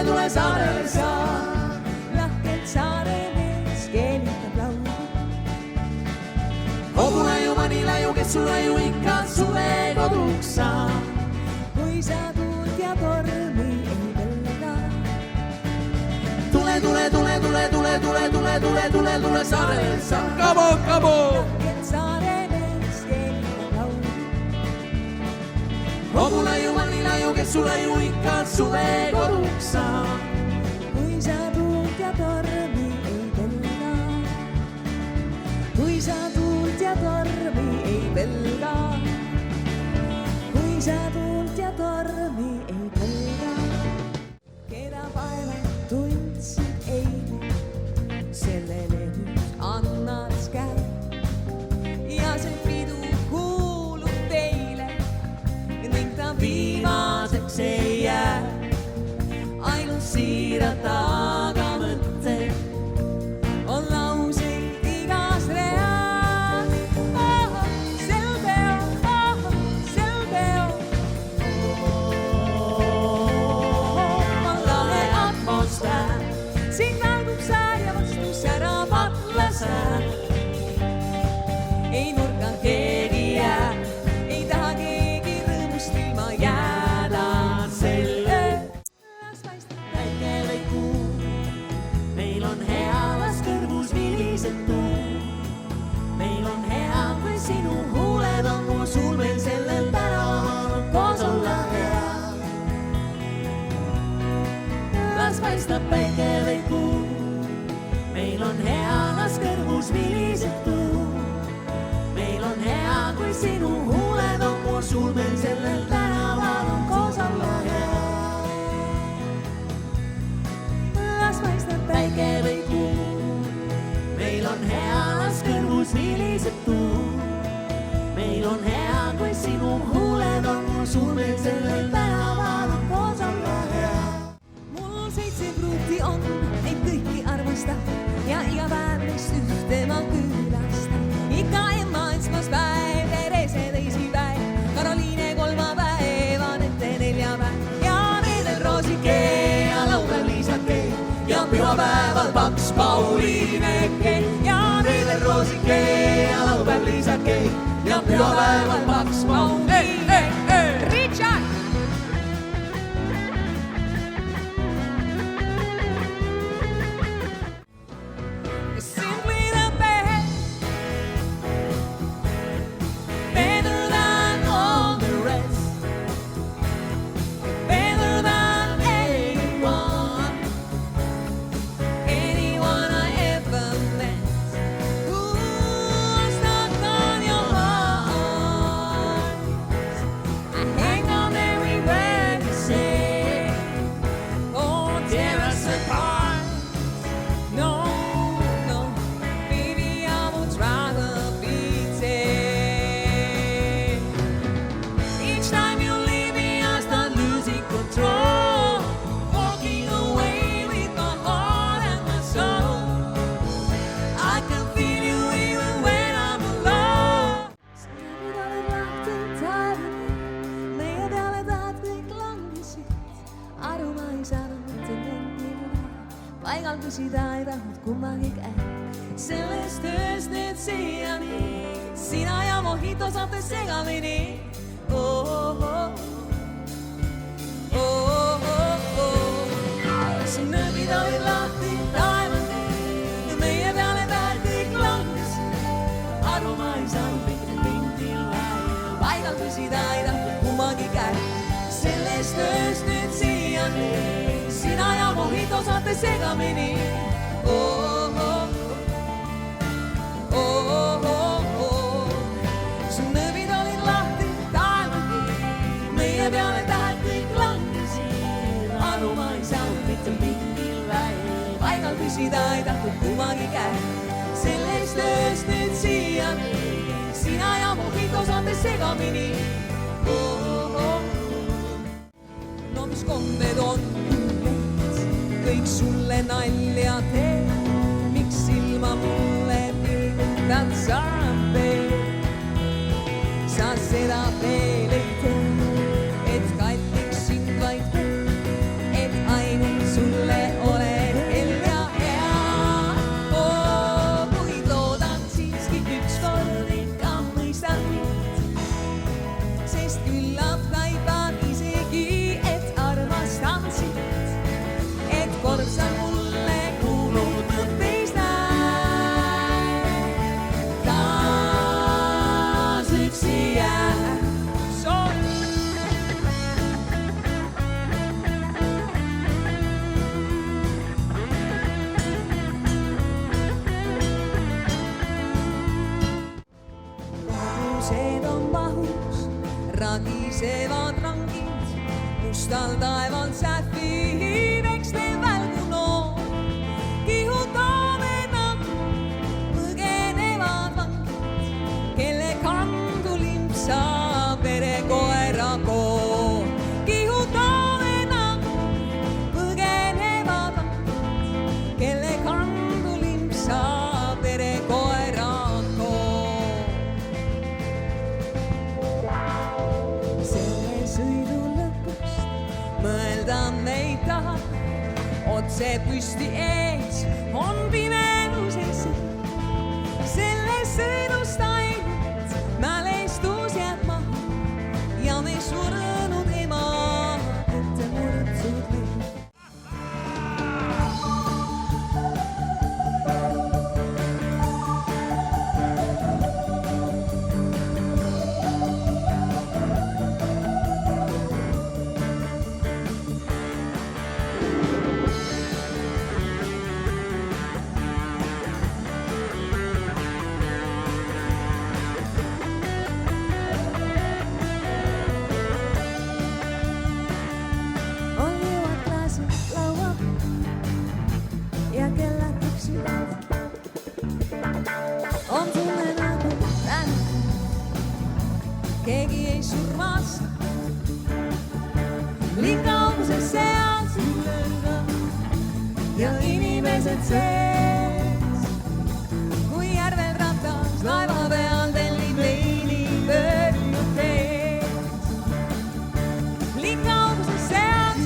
tule saarele sa. Lahkelt saare mees keelitab laulu. Hobulaiu, manilaiu, kes sulaiu ikka suve koduks saa. Kui sa tuult ja tormi ei pelga. Tule saarele sa. Come on, come on! Lahkelt saare mees keelitab laulu. Hobulaiu, manilaiu, kes sulaiu ikka suve koduks saa. Kui sa tuult ja tormi ei pelga. Kui sa tuult ja tormi ei pelga. Kui sa tuult ja tormi ei pelga. Keda päevad tundsid eile, sellele nüüd annad käe. Ja see pidu kuulub teile ning ta viimaseks ei jää. Ainult siirad taga mõtted on lauseid igas reas. Sel peol, on lahe atmosfäär. Siin valgub saar ja vastu särab atlasäär. Ei nurka keegi jää, ei taha keegi rõõmust ilma jääda sel ööl. Las paistab päike või kuu, meil on hea, las kõrvus vilised tuu. Meil on hea, kui sinu huuled on mu sulmel sellel tänaval koos olla hea. Las paistab päike või kuu, meil on hea, las kõrvus vilised tuu. Meil on hea, kui sinu huuled on mu sulmel sellel tänaval koos olla hea. Las paistab päike või kuu, meil on hea, las kõrvus vilised tuu. Meil on hea, kui sinu huuled on mu sulmel sellel tänaval koos olla hea. Mul 7 pruuti on, neid kõiki armastab ja iga päev neist ühte ma külastan. Ikka emma esmaspäev, Terese teisipäev, Karoliine kolmapäev, Anette neljapäev ja reedel Roosike ja laupäev Liisake ja pühapäeval Paks Pauliineke ja reedel Roosike ja laupäev Liisake ja pühapäeval Paks Pauliineke. Richard! Simply the best, better than all the rest, better than anyone I ever met. Who's knocked on your heart? I hang on every word you say. Oh, tear us apart. No, baby, I would rather be dead. Each time you leave me, I start losing control, walking away with my heart and my soul. I can feel you even when I'm alone. Snapid olid lahtud taevani, meie peale tahad kõik langesid. Aru ma ei saanud mitte nendile, paigaldusid ei tahtnud kummagi käe. Sellest ööst nüüd siiani, sina ja mojito saate segamini. Su nööbid olid lahti taevani, meie peale tahad kõik langesid. Aru ma ei saanud mitte mingil väel, paigaldusid ei tahtnud kummagi käe. Sellest ööst nüüd siiani, sina ja mojito saate segamini. Su nööbid olid lahti taevani, meie peale tahad kõik langesid. Aru ma ei saanud mitte mingil väel, paigaldusid ei tahtnud kummagi käe. Sellest ööst nüüd siiani, sina ja mojito saate segamini. No mis kombed on, kõik sulle nalja teed. Miks silma mulle pilgutad sa veel? Sa seda veel ei tea, et kalliks sind mustal taeval sähvib, eks teil välgu noor. Kihutame nagu põgenevad vangid, kelle kandu limpsab verekoera koor. Kihutame nagu põgenevad vangid, kelle kandu limpsab verekoera koor. Selle sõidu lõpust mõelda me ei taha, otse püsti ees on pimeduses. Sellest sõidust ainult mälestus jääb maha ja me surnud ema ette murdsud meil. On tunne nagu täna, keegi ei surmas. Linkauguses seas ja inimesed sees. Kui järvel ratas laeva peal tellib veini pöörnud tees. Linkauguses seas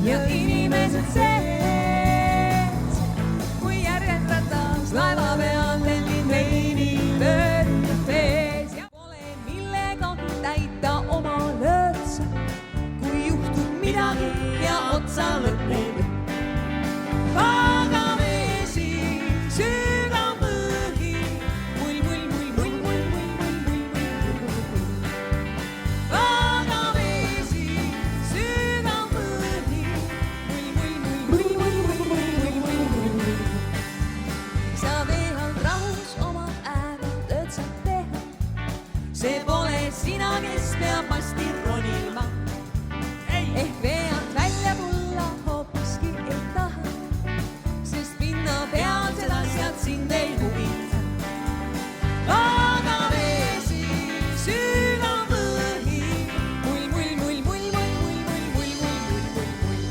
ja inimesed sees. Laeva peal tellin veini pöörnud tees ja pole millegagi täita oma löötsa. Kui juhtub midagi ja otsa lõpeb, pagamesi sügav põhi. Mull, mull, mull, mull, mull, mull, mull, mull, mull. Pagamesi sügav põhi. Mull, mull, mull, mull, mull, mull, mull, mull, mull. Sa veehad rahus oma ääred tööd saad teha. See pole sina, kes peab vasti ronima. Ehk vead välja tulla hoopiski ei taha, sest pinna peal seda sealt sind ei huvita. Pagamesi sügav põhi. Mull, mull, mull, mull, mull, mull, mull, mull, mull, mull, mull.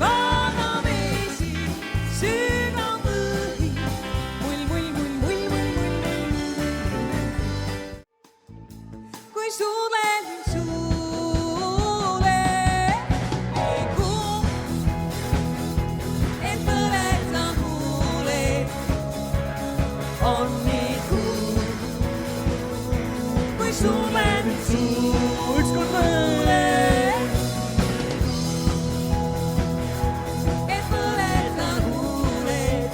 Pagamesi sügav põhi. Kui suvel suule ei kuu, et põleta huuled on nii kuum. Kui suvel suule et põleta huuled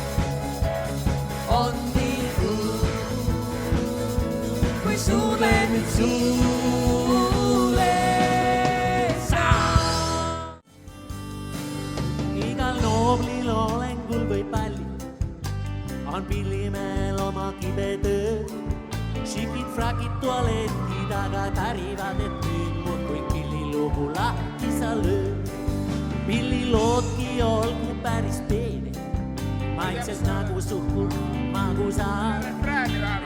on nii kuum. Kui suvel suule saa. Igal nooblil olengul või palli on pillimehel oma kibe töö. Šipid, frakid, tualetti taga tarivad, et nüüd muudkui pillilugu lahti sa lööd. Pilliloodki olgu päris peene, maitses nagu suhkur magusaar.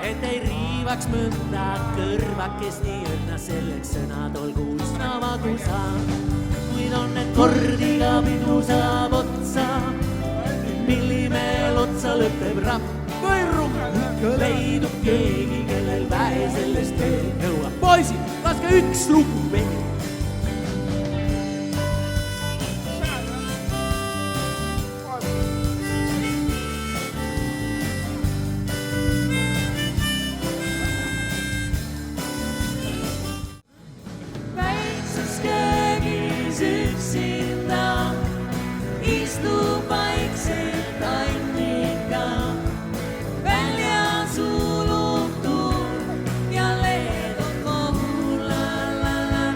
Et ei riivaks mõnda kõrvakest nii õnna, selleks sõnad olgu üsna magusad. Kuid on need kordiga pidu saab otsa, pillimehel otsa lõpeb rapp. Kui rumm leidub keegi, kellel vähe sellest veel nõuab. Poisid, laske üks lugu veel. Väikses köögis üksinda istub vaikselt Annika. Välja sulub tuul ja leedub kohu, la la la.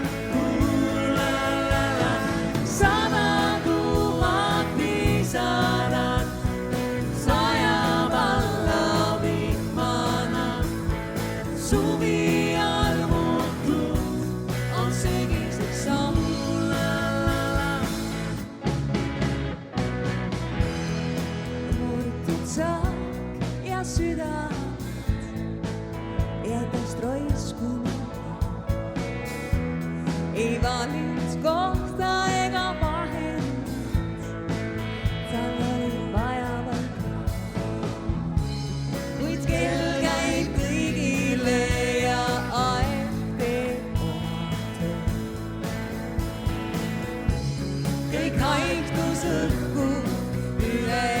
ei valinud kohta ega vahet, tal oli vaja vaid kuid kell käib kõigile ja aeg teeb oma töö. kõik haigtus õhku üle